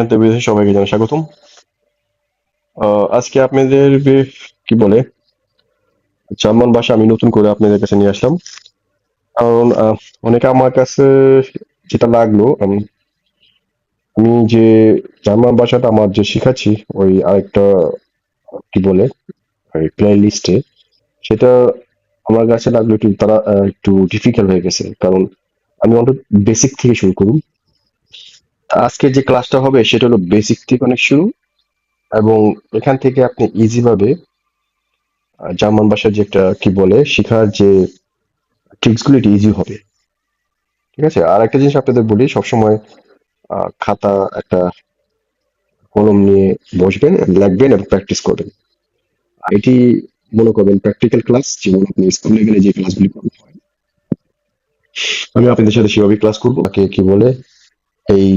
সবাইকে জানাই স্বাগতম। আজকে আপনাদের কি বলে জার্মান ভাষা আমি নতুন করে আপনাদের কাছে নিয়ে আসলাম। কারণ অনেকে আমার কাছে যেটা লাগলো আমি যে জার্মান ভাষাটা আমার যে শিখাচ্ছি ওই আরেকটা কি বলে ওই প্লে লিস্টে সেটা আমার কাছে লাগলো একটু তারা একটু ডিফিকাল্ট হয়ে গেছে। কারণ আমি অন্তত বেসিক থেকে শুরু করুন। আজকে যে ক্লাসটা হবে সেটা হলো বেসিক থেকে অনেক শুরু, এবং এখান থেকে আপনি ইজি ভাবে জার্মান ভাষার যে একটা কি বলে শেখার যে ট্রিক্স গুলো এটা ইজি হবে। ঠিক আছে, আর একটা জিনিস আপনাদের বলি, সবসময় খাতা একটা কলম নিয়ে বসবেন, লিখবেন এবং প্র্যাকটিস করবেন। এটি মনে করবেন প্র্যাকটিক্যাল ক্লাস, যেমন আপনি স্কুল লেভেলে যে ক্লাসগুলি করানো হয় আমি আপনাদের সাথে সেভাবে ক্লাস করবো। তাকে কি বলে এই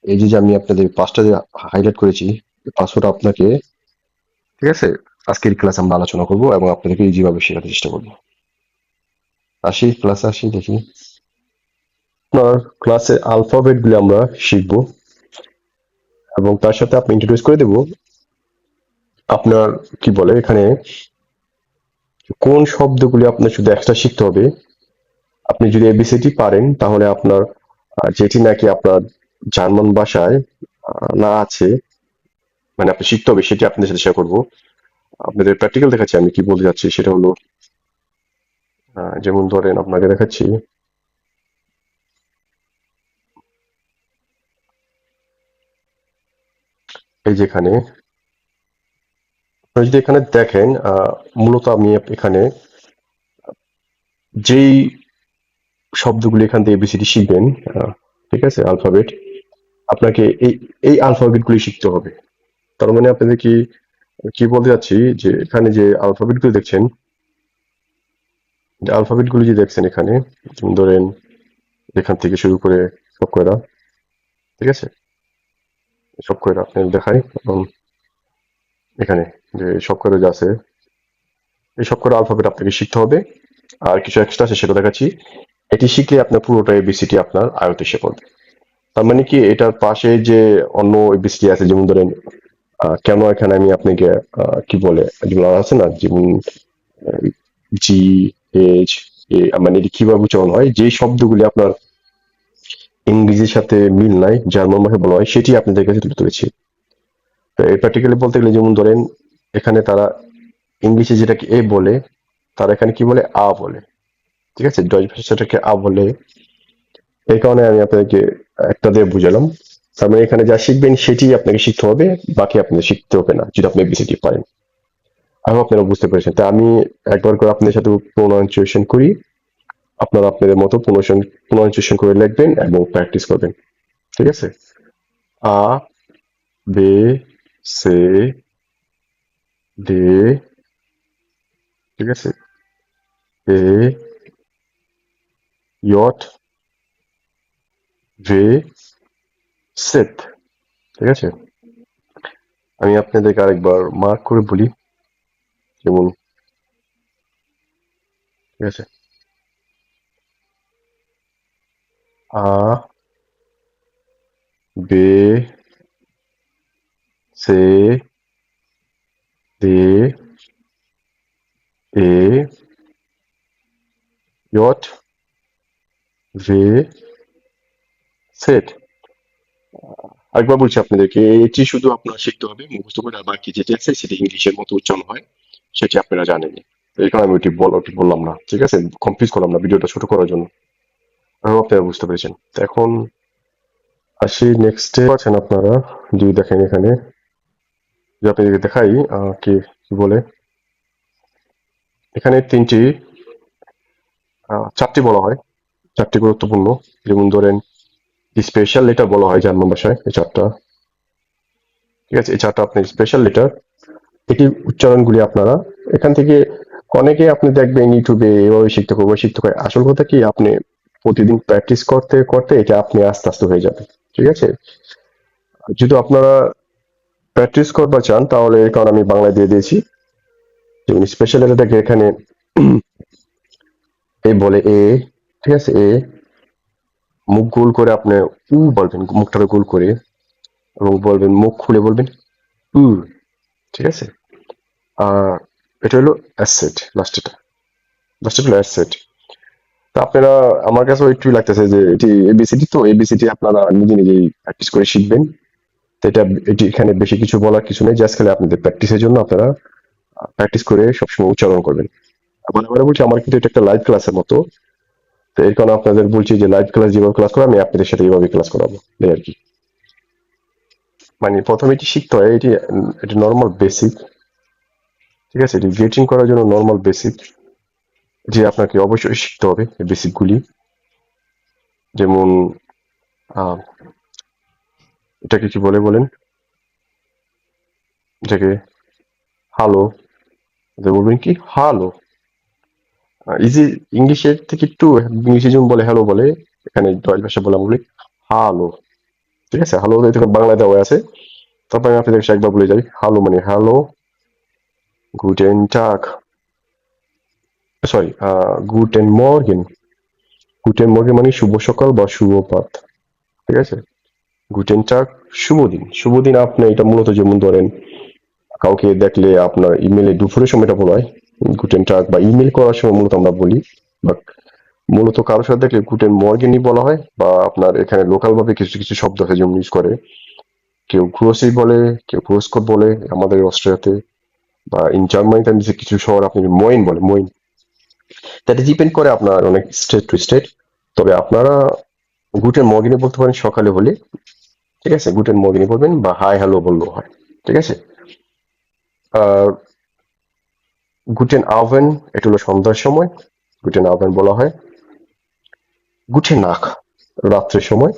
এই যে যে আমি আপনাদের পাঁচটা যে হাইলাইট করেছি, পাঁচটা আপনাকে, ঠিক আছে, আজকের ক্লাস আমরা আলোচনা করবো এবং আপনাদেরকে ইজি ভাবে শেখাতে চেষ্টা করবো। আসি ক্লাসে, আসি দেখি। আপনার ক্লাসে আলফাবেট গুলো আমরা শিখবো এবং তার সাথে আপনি ইন্ট্রোডিউস করে দেব আপনার কি বলে এখানে কোন শব্দগুলি আপনার শুধু এক্সট্রা শিখতে হবে। আপনি যদি এবিসিডি পারেন তাহলে আপনার যেটি নাকি আপনার জার্মান ভাষায় না আছে, মানে আপনি শিখতে হবে, সেটি আপনাদের সাথে শেয়ার করবো। আপনাদের প্র্যাকটিক্যাল দেখাচ্ছি আমি কি বলতে যাচ্ছি, সেটা হলো যেমন ধরেন আপনাকে দেখাচ্ছি এই যেখানে আপনি যদি এখানে দেখেন মূলত আমি এখানে যেই শব্দগুলি এখান থেকে এবিসিডি শিখবেন, ঠিক আছে, আলফাবেট, আপনাকে এই এই আলফাবেট গুলি শিখতে হবে। তার মানে আপনাদের কি কি বলতে যাচ্ছি যে এখানে যে আলফাবেট গুলো দেখছেন, যে আলফাবেট গুলি যে দেখছেন এখানে, যেমন ধরেন এখান থেকে শুরু করে সব কয়টা, ঠিক আছে, সব কয়টা আপনাদের দেখাই এবং এখানে যে সব কয়টা যে আছে এই সব কয়টা আলফাবেট আপনাকে শিখতে হবে। আর কিছু এক্সট্রা আছে সেটা দেখাচ্ছি। এটি শিখলে আপনার পুরোটা এবিসিডি আপনার আয়ত্তে এসে পড়বে। তার মানে কি এটার পাশে যে অন্য এবিসিডি আছে, যেমন ধরেন কেন এখানে আমি আপনাকে কি বলে যেগুলো আছে না, যেমন জি, এইচ, এ, মানে এটি কিভাবে উচ্চারণ হয়, যে শব্দগুলি আপনার ইংরেজির সাথে মিল নাই, জার্মান ভাষায় বলা হয়, সেটি আপনাদের কাছে তুলে ধরেছি। তো এই প্র্যাকটিক্যালি বলতে গেলে যেমন ধরেন এখানে তারা ইংলিশে যেটাকে এ বলে, তারা এখানে কি বলে আ বলে। ঠিক আছে, ডচ ভাষাটাকে আ বলে। এই কারণে আমি আপনাদেরকে একটা দিয়ে বুঝালাম। তার মানে এখানে যা শিখবেন সেটি আপনাকে শিখতে হবে, বাকি আপনাদের শিখতে হবে না যদি আপনি এবিসিডি পারেন। আমি আপনারা বুঝতে পেরেছেন, তাই আমি একবার করে আপনাদের সাথে প্রোনাউন্সিয়েশন করি, আপনারা আপনাদের মতো প্রোনাউন্সিয়েশন করে লিখবেন এবং প্র্যাকটিস করবেন। ঠিক আছে, আ, বে, সে, দে, ঠিক আছে, এ, ইয়ট, ভে, সেট। ঠিক আছে, আমি আপনাদেরকে আরেকবার মার্ক করে বলি, যেমন, ঠিক আছে, আ, বে, সে, দে, এ, ইয়ট, ভে, সেট। আরেকবার বলছি আপনাদেরকে, এটি শুধু আপনার শিখতে হবে মুখস্থ করে, আর বাকি যেটি আছে সেটি ইংলিশের মতো উচ্চারণ হয়, সেটি আপনারা জানেন। এই কারণে আমি ওটি বললাম না, ঠিক আছে, কনফিউজ করলাম না ভিডিওটা ছোট করার জন্য। আমি আপনারা বুঝতে পেরেছেন। তো এখন আসি নেক্সটে আছেন আপনারা, যদি দেখেন এখানে, যদি আপনাদেরকে দেখাই কি কি বলে এখানে তিনটি চারটি বলা হয়, চারটি গুরুত্বপূর্ণ। যেমন ধরেন স্পেশাল লেটার বলা হয় জার্মান ভাষায়, এই চারটা, ঠিক আছে, এই চারটা আপনি স্পেশাল লেটার, এটির উচ্চারণগুলি আপনারা এখান থেকে, অনেকে আপনি দেখবেন ইউটিউবে এভাবে শিখতে করবো শিখতে করে, আসল কথা কি আপনি প্রতিদিন প্র্যাকটিস করতে করতে এটা আপনি আস্তে আস্তে হয়ে যাবে। ঠিক আছে, যদি আপনারা প্র্যাকটিস করতে চান তাহলে, কারণ আমি বাংলায় দিয়ে দিয়েছি, যেমন স্পেশাল লেটারটাকে এখানে এ বলে এ, ঠিক আছে, এ, মুখ গোল করে আপনি উ বলবেন, মুখটা গোল করে, এবং বলবেন, মুখ খুলে বলবেন উ। ঠিক আছে? আহ এটা হলো অ্যাসেট, লাস্টেটা হলো অ্যাসেট। তো আপনারা, আমার কাছেও একটু লাগতেছে যে এটি এবিসিডি, তো এবিসিডি আপনারা নিজে নিজেই প্র্যাকটিস করে শিখবেন। তো এটি এখানে বেশি কিছু বলার কিছু নেই, জাস্ট খালি আপনাদের প্র্যাকটিসের জন্য আপনারা প্র্যাকটিস করে সবসময় উচ্চারণ করবেন। আবার আবার বলছি, আমার কিন্তু এটা একটা লাইভ ক্লাসের মতো। তো এর কারণে আপনাদের বলছি যে লাইভ ক্লাস যেভাবে ক্লাস করা, আমি আপনাদের সাথে এইভাবে ক্লাস করাবো, এই আর কি। মানে প্রথমে এটি শিখতে হয়, এটি নর্মাল বেসিক। ঠিক আছে? এটি গেটিং করার জন্য নর্মাল বেসিক, যে আপনাকে অবশ্যই শিখতে হবে এই বেসিক গুলি। যেমন আহ, এটাকে কি বলে বলেন, এটাকে হ্যালো, বলবেন কি হ্যালো। ইজি, ইংলিশের থেকে একটু, ইংলিশে যেমন বলে হ্যালো বলে, এখানে ডয়েল ভাষা বলে আমরা বলি হ্যালো। ঠিক আছে? হ্যালো দেখুন বাংলা দেওয়া আছে, তারপরে আমি আপনাদের একবার বলে যাই। হ্যালো মানে হ্যালো, গুটেন টাগ, সরি, গুটেন মর্গেন। গুটেন মর্গেন মানে শুভ সকাল বা শুভ পাত। ঠিক আছে? গুটেন টাগ, শুভ দিন। শুভ দিন আপনি এটা মূলত যেমন ধরেন, কাউকে দেখলে আপনার ইমেলে দুপুরের সময়টা বলা হয় গুটেন টাগ, বা ইমেল করার সময় মূলত আমরা বলি। বা মূলত কারোর সাথে দেখলে গুটেন মর্গেনই বলা হয়। বা আপনার এখানে লোকাল ভাবে কিছু কিছু শব্দ আছে যেমন ইউজ করে, কেউ গ্রোসি বলে, কেউ গ্রোসকপ বলে আমাদের অস্ট্রিয়াতে। বা ইন জার্মানিতে আমি যে কিছু শহর আপনি মইন বলে, মইন। এটা ডিপেন্ড করে আপনার অনেক স্টেট টু স্টেট। তবে আপনারা গুটেন মর্গেনই বলতে পারেন সকালে হলে। ঠিক আছে? গুটেন মর্গেনই বলবেন, বা হাই হ্যালো বললেও হয়। ঠিক আছে? আর গুটেন আভেন, এটা হলো সন্ধ্যার সময়, গুটেন আভেন বলা হয়। গুটেন নাক, রাত্রের সময়।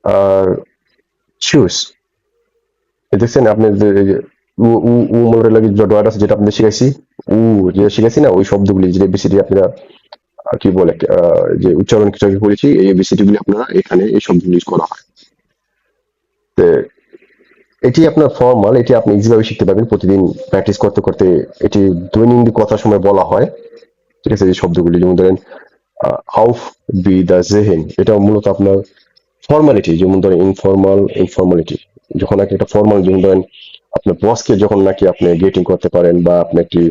আর চুজ, দেখছেন আপনি যে উ উ উ মনে লাগে ডয়ার আছে, যেটা আপনাদের শিখাইছি, উ, যেটা শিখাইছি না, ওই শব্দগুলি যে এবিসিডি আপনারা কি বলে, যে উচ্চারণ কিছু আগে করেছি, এই এবিসিডি গুলি আপনারা এখানে এই শব্দগুলি ইউজ করা হয়। তো এটি আপনার ফর্মাল, এটি আপনি ইজিভাবে শিখতে পারবেন প্রতিদিন প্র্যাকটিস করতে করতে। এটি দৈনন্দিন কথার সময় বলা হয়। ঠিক আছে? এই শব্দগুলি যেমন ধরেন আউফ বি দা জেহেন, এটা মূলত আপনার ফর্মালিটি। যেমন ধরেন ইনফর্মালিটি, যখন নাকি একটা ফর্মাল, যেমন ধরেন আপনার বসকে যখন নাকি আপনি গেটিং করতে পারেন, বা আপনি একটি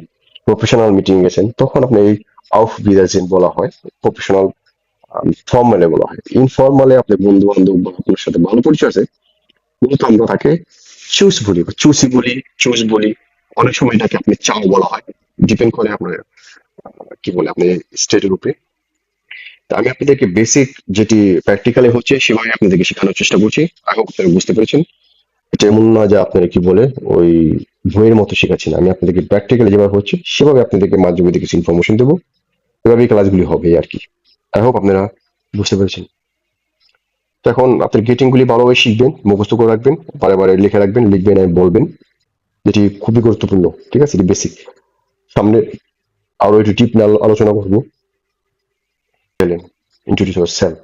প্রফেশনাল মিটিং গেছেন, তখন আপনি এই আউফ বিদাজেন বলা হয়। প্রফেশনাল ফর্মালে বলা হয়। ইনফর্মালে আপনি বন্ধু বান্ধব বা আপনার সাথে ভালো পরিচয় আছে, মূলত আমরা তাকে চুজ বলি, বা চুসি বলি, চুজ বলি। অনেক সময় এটাকে আপনি চাও বলা হয়, ডিপেন্ড করে আপনার কি বলে আপনি স্টেটের উপরে। তা আমি আপনাদেরকে বেসিক যেটি প্র্যাকটিক্যালি হচ্ছে সেভাবে আপনাদেরকে শেখানোর চেষ্টা করছি। আই হোপ আপনারা বুঝতে পেরেছেন। এটা এমন না যে আপনারা কি বলে ওই বইয়ের মতো শেখাচ্ছি না, আমি আপনাদেরকে প্র্যাকটিক্যালি যেভাবে হচ্ছে সেভাবে আপনাদেরকে মাধ্যমে কিছু ইনফরমেশন দেবো। এভাবেই ক্লাসগুলি হবে আর কি। আই হোপ আপনারা বুঝতে পেরেছেন। তো এখন আপনার গেটিং গুলি ভালোভাবে শিখবেন, মুখস্থ করে রাখবেন, বারে বারে লিখে রাখবেন, লিখবেন আর বলবেন, যেটি খুবই গুরুত্বপূর্ণ। ঠিক আছে? এটি বেসিক। সামনে আরো একটু টিপ নিয়ে আলোচনা করবো। ইন্ট্রোডিউস ইউর সেলফ,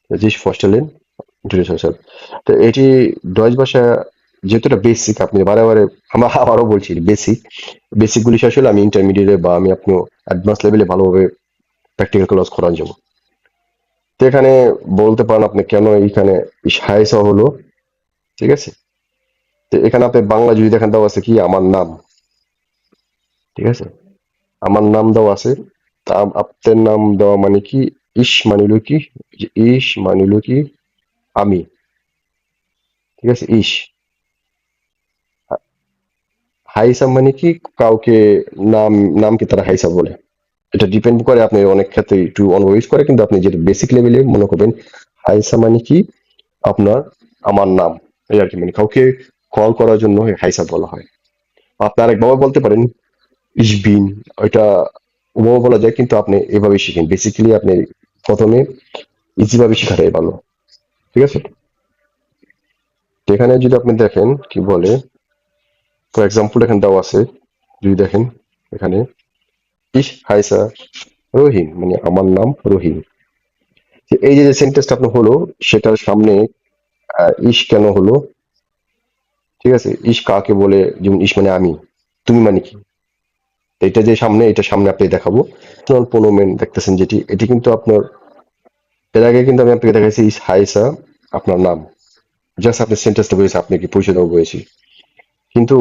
জি ফস্টারলেন, ইন্ট্রোডিউস ইউর সেলফ। তো এটি ডয়েজ ভাষা, যেহেতু এটা বেসিক, আপনি বারে বারে, আমরা আবারও বলছি বেসিক। বেসিক গুলি শেষ হলে আমি ইন্টারমিডিয়েটে বা আমি আপনি অ্যাডভান্স লেভেলে ভালোভাবে প্র্যাকটিক্যাল ক্লাস করার জন্য। তো এখানে বলতে পারেন আপনি কেন এখানে হাইসা হলো। ঠিক আছে? তো এখানে আপনি বাংলা যদি দেখেন, দেওয়া আছে কি আমার নাম। ঠিক আছে? আমার নাম দেওয়া আছে। তা আপনার নাম দেওয়া মানে কি, ইস মানিল কি, যে ইস মানিল কি আমি। ঠিক আছে? ইস। হাইসা মানে কি, কাউকে নাম, নামকে তারা হাইসা বলে। এটা ডিপেন্ড করে, আপনি অনেক ক্ষেত্রে একটু অন্য ইউজ করে, কিন্তু আপনি যেটা বেসিক লেভেলে মনে করবেন, হাইসা মানে কি আপনার আমার নাম, এই আর কি। মানে কাউকে কল করার জন্য হাইসা বলা হয়। আপনি আরেকভাবে বলতে পারেন ইসবিন, ওইটা ওভাবে বলা যায়, কিন্তু আপনি এভাবে শিখেন বেসিক্যালি। আপনি প্রথমে ইজি ভাবে শেখাটাই ভালো। ঠিক আছে? তো এখানে যদি আপনি দেখেন কি বলে, ফর এক্সাম্পল এখানে দেওয়া আছে, যদি দেখেন এখানে ইস হাইসা রহিম, মানে আমার নাম রহিম। যে এই যে সেন্টেন্সটা আপনার হলো, সেটার সামনে ইস কেন হলো? ঠিক আছে? ইস কাকে বলে, যেমন ইস মানে আমি, তুমি মানে কি। এটা যে সামনে, এটা সামনে আপনি দেখাবো। প্রোনোমেন দেখতেছেন যেটি, এটি কিন্তু আপনার, এর আগে কিন্তু আমি আপনাকে দেখাইছি ইস হাইসা আপনার নাম। জাস্ট আপনি সেন্টেন্সটা বলেছি, আপনাকে পরিচয় দেওয়া বলেছি। কিন্তু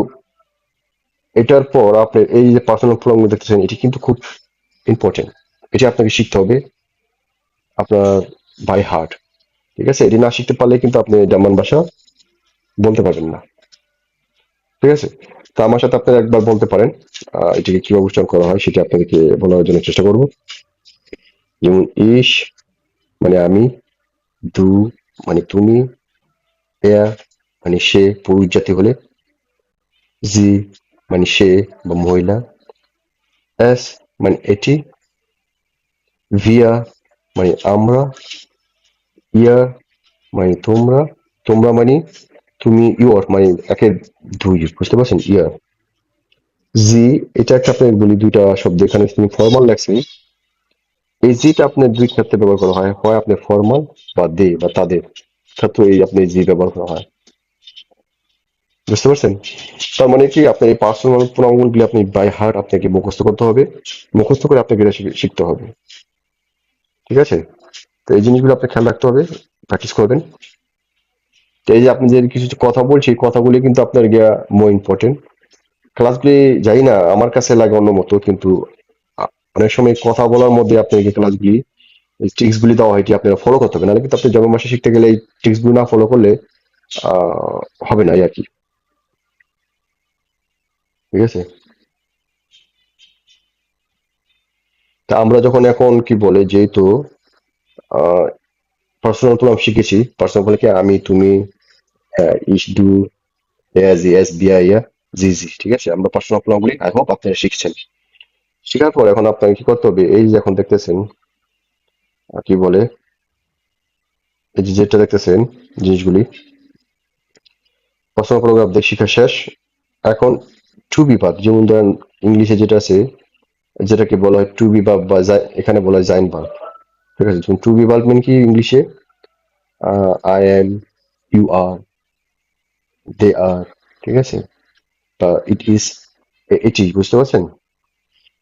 এটার পর আপনি এই যে পার্সোনাল প্রোনাউন দেখতেছেন, এটি কিন্তু খুব ইম্পর্টেন্ট। এটি আপনাকে শিখতে হবে আপনার বাই হার্ট। ঠিক আছে, এটি না শিখতে পারলে কিন্তু আপনি জার্মান ভাষা বলতে পারবেন না। ঠিক আছে, তো আমার সাথে আপনারা একবার বলতে পারেন। এটিকে কিভাবে উচ্চারণ করা হয় সেটি আপনাদেরকে বলার জন্য চেষ্টা করব। যেমন ইস মানে আমি, দু মানে তুমি, এর মানে সে পুরুষ জাতি হলে, জি মানে সে বা মহিলা, এস মানে এটি, ভিয়া মানে আমরা, ইয়া মানে তোমরা, তোমরা মানে তুমি, ইউর মানে একের দুই, বুঝতে পারছেন? ইয়ার জি, এটা একটা আপনাকে বলি, দুইটা শব্দ এখানে তুমি ফর্মাল লেখছেন। এই জিটা আপনার দুই ক্ষেত্রে ব্যবহার করা হয়, হয় আপনি ফর্মাল বা দে বা তাদের ক্ষেত্রে এই আপনি জি ব্যবহার করা হয়। বুঝতে পারছেন? তার মানে কি, আপনার এই পার্সোনাল প্রোনাউন গুলি আপনি বাই হার্ট আপনাকে মুখস্থ করতে হবে। মুখস্থ করে আপনাকে এটা শিখতে হবে। ঠিক আছে, তো এই জিনিসগুলো আপনি খেয়াল রাখতে হবে, প্র্যাকটিস করবেন। তো এই যে আপনি যে কিছু কিছু কথা বলছি, এই কথাগুলি কিন্তু আপনার গিয়া মোর ইম্পর্টেন্ট। ক্লাসগুলি যাই না আমার কাছে লাগে অন্য মতো, কিন্তু অনেক সময় কথা বলার মধ্যে আপনাকে ক্লাসগুলি এই ট্রিক্স গুলি দেওয়া হয়, এটি আপনারা ফলো করতে হবে, নাহলে কিন্তু আপনি জার্মান ভাষা শিখতে গেলে এই ট্রিক্স গুলো না ফলো করলে হবে না এই আর কি। ঠিক আছে, তা আমরা যখন এখন কি বলে, যেহেতু পার্সোনাল প্রোনাউন শিখেছি, পার্সোনাল বলে কি আমি, তুমি, ইস, ডু, এজ, এস, বিয়া, ইয়া, জি জি, ঠিক আছে, আমরা পার্সোনাল প্রোনাউন গুলি আই হোপ আপনারা শিখছেন। শেখার পর এখন আপনাকে কি করতে হবে, এই যে এখন দেখতেছেন কি বলে, এই যে যেটা দেখতেছেন জিনিসগুলি, পার্সোনাল প্রোনাউন আপনাদের শেখা শেষ। এখন টু বি ভার্ব, যেমন ধরেন ইংলিশে যেটা আছে, যেটাকে বলা হয় টু বি ভার্ব বা এখানে বলা হয় জাইন ভার্ব। ঠিক আছে, টু বি ভার্ব মানে কি ইংলিশে, আই এম, ইউ আর, দে আর, ঠিক আছে, বা ইট ইজ, এটি, বুঝতে পারছেন?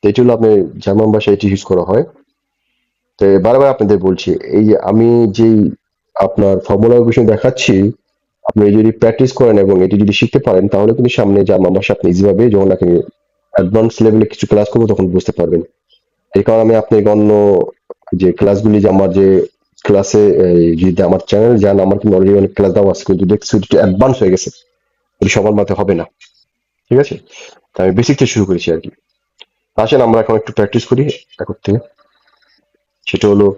তো এটি হলো আপনার জার্মান ভাষায় এটি ইউজ করা হয়। তো বারবার আপনাদের বলছি, এই যে আমি যেই আপনার ফর্মুলার বিষয় দেখাচ্ছি, আপনি যদি প্র্যাকটিস করেন এবং এটি যদি শিখতে পারেন, তাহলে কিন্তু সামনে জার্মান ভাষা আপনি ইজিভাবে, যখন আপনি অ্যাডভান্স লেভেলে কিছু ক্লাস করবো তখন বুঝতে পারবেন। এই কারণে আমি আপনাকে অন্য যে ক্লাসগুলি, যে আমার যে ক্লাসে, যদি আমার চ্যানেল যান, আমার কিন্তু অলরেডি অনেক ক্লাস দেওয়া আছে, কিন্তু দেখছি একটু অ্যাডভান্স হয়ে গেছে, এটি সবার মাথায় হবে না। ঠিক আছে, তো আমি বেসিক থেকে শুরু করেছি আর কি। আসেন আমরা এখন একটু প্র্যাকটিস করি একত্রে। সেটা হলো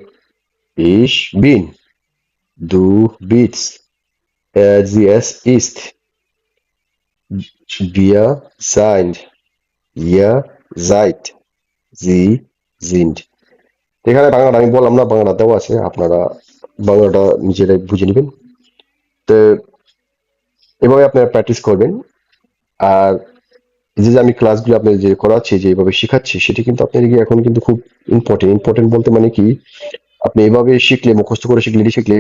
ইস বিন, দু বিটস, জি এস ইস্ট, wir sind, ihr seid, sie sind। এখানে বাংলাটা আমি বললাম না, বাংলা দেওয়া আছে, আপনারা বাংলাটা নিজেরাই বুঝে নেবেন। তো এভাবে আপনারা প্র্যাকটিস করবেন। আর এই যে যে আমি ক্লাসগুলো আপনাদের যে করাচ্ছি, যে এইভাবে শেখাচ্ছি, সেটি কিন্তু আপনাদেরকে এখন কিন্তু খুব ইম্পর্টেন্ট। ইম্পর্টেন্ট বলতে মানে কি, আপনি এভাবে শিখলে, মুখস্থ করে শিখলে, এটি শিখলে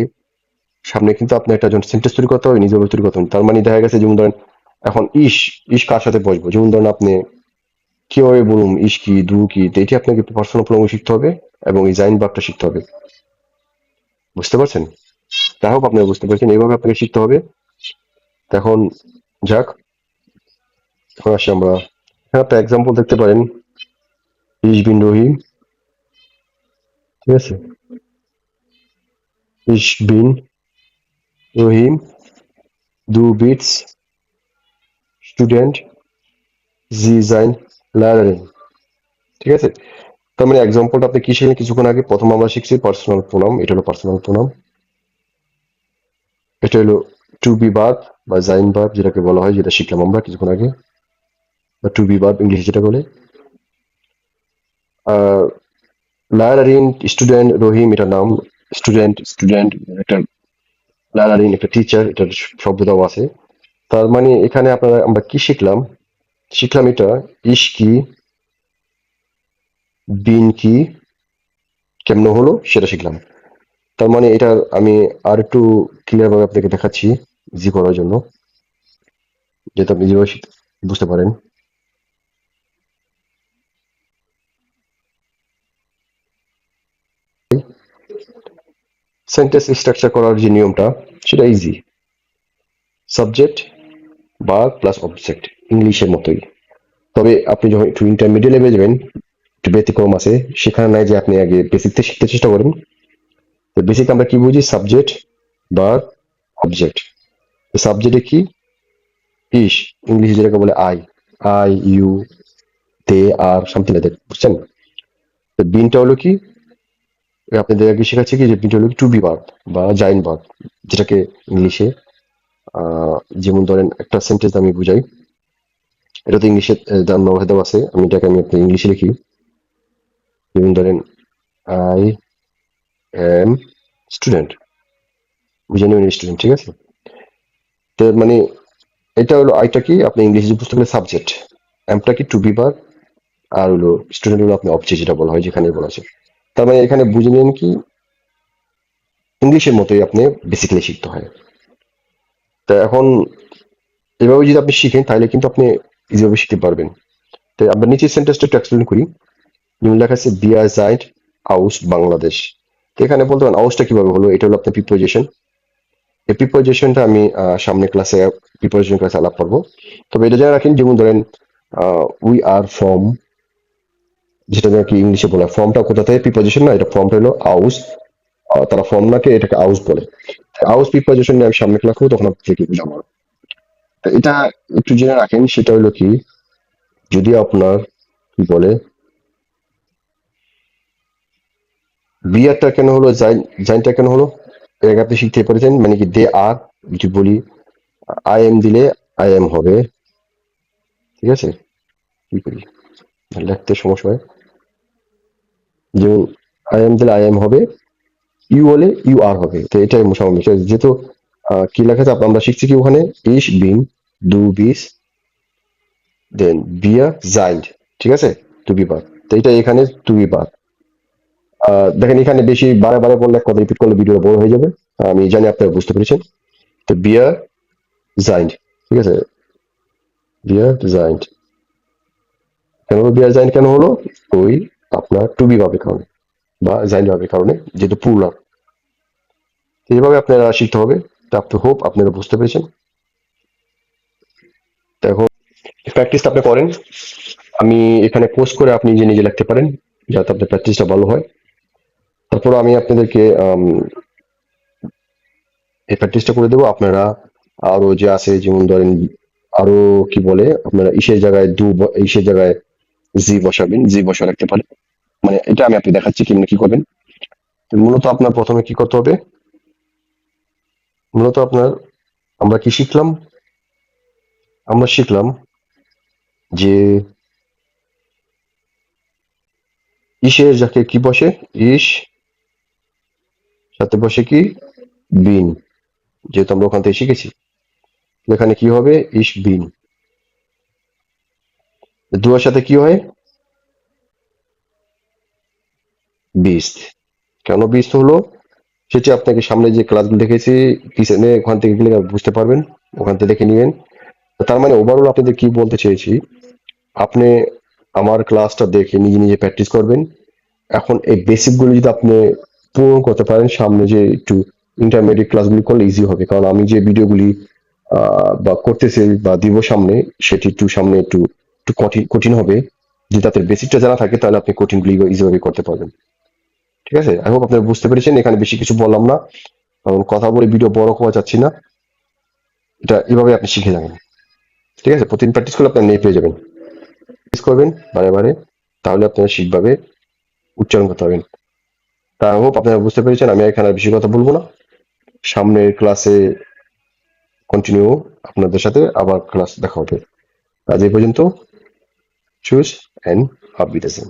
সামনে কিন্তু আপনার একটা সেন্টেন্স তৈরি করতে হবে, নিজের তৈরি করতে হবে। তার মানে দেখা গেছে, যেমন ধরেন এখন ইস, ইস কার সাথে বসবো, যেমন ধরেন আপনি কিভাবে বলুন ইস কি, দু কি, তো এটি আপনাকে পার্সোনাল প্রোনাউন শিখতে হবে এবং এই জাইন ভার্বটা শিখতে হবে। বুঝতে পারছেন? যাই হোক আপনারা বুঝতে পারছেন, এইভাবে আপনাকে শিখতে হবে। তো এখন যাক, এখন আসি আমরা, এখানে একটা এক্সাম্পল দেখতে পারেন, ইস বিন রহিম। ঠিক আছে, ইস বিন রহিম, দু বিটস স্টুডেন্ট, জি জাইন লার্নিং। ঠিক আছে, তার মানে এক্সাম্পলটা আপনি কি শিখলেন কিছুক্ষণ আগে, প্রথম আমরা শিখছি পার্সোনাল প্রোনাউন, এটা হলো পার্সোনাল প্রোনাউন। এটা হলো টু বি ভার্ব বা জাইন ভার্ব যেটাকে বলা হয়, যেটা শিখলাম আমরা কিছুক্ষণ আগে, বা টু বি ভার্ব ইংলিশে যেটা বলে। আর লার্নারিন, স্টুডেন্ট, রহিম এটা নাম, স্টুডেন্ট, স্টুডেন্ট একটা, লার্নারিন একটা টিচার, এটার শব্দ দেওয়া আছে। তার মানে এখানে আপনারা আমরা কি শিখলাম, শিখলাম এটা ইস কি, বিন কি, কেমন হলো সেটা শিখলাম। তার মানে এটা আমি আর একটু ক্লিয়ার ভাবে আপনাকে দেখাচ্ছি ইজি করার জন্য, যাতে আপনি যেভাবে বুঝতে পারেন। সেন্টেন্স স্ট্রাকচার করার যে নিয়মটা, সেটা easy. Subject verb plus object, ইংলিশের মতোই। তবে আপনি যখন একটু ইন্টারমিডিয়েট লেভেলে যাবেন, একটু ব্যতিক্রম আছে, সেখানে নাই যে আপনি আগে বেসিক থেকে শিখতে চেষ্টা করেন। তো বেসিক আমরা কি বুঝি? Subject verb object. সাবজেক্টে কি? ইস, ইংলিশে যেটাকে বলে I, I you, they are, something like that, বুঝছেন? তো বিনটা হলো কি? আপনাদের আগে শেখাচ্ছে কি যে বিনটা হলো টু বি ভার্ব বা জাইন ভার্ব, যেটাকে ইংলিশে যেমন ধরেন একটা সেন্টেন্স আমি বুঝাই। এটা তো ইংলিশে দেওয়া আছে, আমি এটাকে আমি আপনার ইংলিশে লিখি। যেমন ধরেন আই এম স্টুডেন্ট, বুঝে নেবেন স্টুডেন্ট, ঠিক আছে? তো মানে এটা হলো আইটা কি আপনি ইংলিশে বুঝতে গেলে সাবজেক্ট, এমটা কি টু বি ভার্ব, আর হলো স্টুডেন্ট হলো আপনি অবজেক্ট যেটা বলা হয়, যেখানে বলা আছে। তার মানে এখানে বুঝে নেন কি ইংলিশের মতোই আপনি বেসিক্যালি শিখতে হয়। তা এখন এভাবে যদি আপনি শিখেন তাহলে কিন্তু আপনি ইজিভাবে শিখতে পারবেন। তো আমরা নিচের সেন্টেন্সটা একটু এক্সপ্লেন করি। যেমন লেখা আছে বিয়ার জাইন্ট আউস বাংলাদেশ। তো এখানে বলতে পারেন আউসটা কিভাবে হলো, এটা হলো আপনার প্রিপোজিশন। এই প্রিপোজিশনটা আমি সামনে ক্লাসে প্রিপোজিশন ক্লাসে আলাপ করবো। তবে এটা জেনে রাখেন, যেমন ধরেন উই আর ফ্রম, যেটা নাকি ইংলিশে বলে ফর্মটা কোথা থেকে, প্রিপোজিশন না, এটা ফর্মটা হলো আউস। তারা ফর্ম নাকে এটাকে আউস বলে। আউস প্রিপোজিশন নিয়ে আমি সামনে ক্লাস করবো, তখন আপনাকে বুঝাবো। তো এটা একটু জেনে রাখেন, সেটা হলো কি, যদি আপনার কি বলে বিয়ারটা কেন হলো, জাইনটা কেন হলো, এর আগে আপনি শিখতে পেরেছেন মানে কি দে আর, যদি বলি আই এম দিলে আই এম হবে, ঠিক আছে? কি করি, লিখতে সমস্যা হয়। যেমন আই এম দিলে আই এম হবে, ইউ হলে ইউ আর হবে। তো এটাই মোটামুটি যেহেতু কি লেখা আছে আমরা শিখছি কি ওখানে ইস বিন দু বিস দেন বিয়া জাইন্ড, ঠিক আছে? টু বি বার। তো এটা এখানে টু বি বার। দেখেন এখানে বেশি বারে বারে বললে, কথা রিপিট করলে ভিডিও বড় হয়ে যাবে। আমি জানি আপনারা বুঝতে পেরেছেন। তো বিয়া জাইন্ড, ঠিক আছে? বিয়া জাইন্ড কেন হলো, বিয়া জাইন্ড কেন হলো? ওই আপনার টু বি ভাবে কারণে বা জাইন্ড ভাবে কারণে, যেহেতু প্লুরাল। এইভাবে আপনারা শিখতে হবে। তা আপনি হোপ আপনারা বুঝতে পেরেছেন। তো এখন প্র্যাকটিসটা আপনি করেন, আমি এখানে পোস্ট করে আপনি নিজে নিজে লিখতে পারেন, যাতে আপনার প্র্যাকটিসটা ভালো হয়। তারপর আমি আপনাদেরকে এই প্র্যাকটিসটা করে দেবো। আপনারা আরো যে আছে, যেমন ধরেন আরো কি বলে, আপনারা ইসের জায়গায় ইসের জায়গায় জি বসাবেন, জি বসা রাখতে পারেন। মানে এটা আমি আপনি দেখাচ্ছি কেমনি কি করবেন। তো মূলত আপনার প্রথমে কি করতে হবে, মূলত আপনার আমরা কি শিখলাম, আমরা শিখলাম যে ইসের যাকে কি বসে, ইস সাথে বসে কি বিন, যেহেতু আমরা ওখান থেকে শিখেছি। এখানে কি হবে, ইস বিন। দুয়ার সাথে কি হয়, বিস্ট। কেন বিস্ট হলো সেটি আপনাকে সামনে যে ক্লাসগুলো দেখেছি পিছনে, ওখান থেকে গেলে বুঝতে পারবেন, ওখান থেকে দেখে নিবেন। তার মানে ওভারঅল আপনাদের কি বলতে চেয়েছি, আপনি আমার ক্লাসটা দেখে নিজে নিজে প্র্যাকটিস করবেন। এখন এই বেসিক গুলো যদি আপনি পূরণ করতে পারেন, সামনে যে একটু ইন্টারমিডিয়েট ক্লাসগুলি করলে ইজি হবে। কারণ আমি যে ভিডিওগুলি বা করতেছি বা দিব সামনে, সেটি একটু সামনে একটু একটু কঠিন কঠিন হবে। যদি তাদের বেসিকটা জানা থাকে তাহলে আপনি কঠিনগুলি ইজিভাবে করতে পারবেন, ঠিক আছে? আই হোপ আপনারা বুঝতে পেরেছেন, এখানে বেশি কিছু বললাম না, কারণ কথা বলে ভিডিও বড় করা যাচ্ছে না। এটা এভাবে আপনি শিখে যাবেন, ঠিক আছে? প্রতিদিন প্র্যাকটিস করলে আপনার নেই পেয়ে যাবেন। প্র্যাকটিস করবেন বারে বারে, তাহলে আপনারা ঠিকভাবে উচ্চারণ করতে পারবেন। তা আই হোপ আপনারা বুঝতে পেরেছেন, আমি এখানে আর বেশি কথা বলবো না। সামনের ক্লাসে কন্টিনিউ আপনাদের সাথে আবার ক্লাস দেখা হবে। আজ এই পর্যন্ত। চুজ এন্ড আপ বিতেছেন।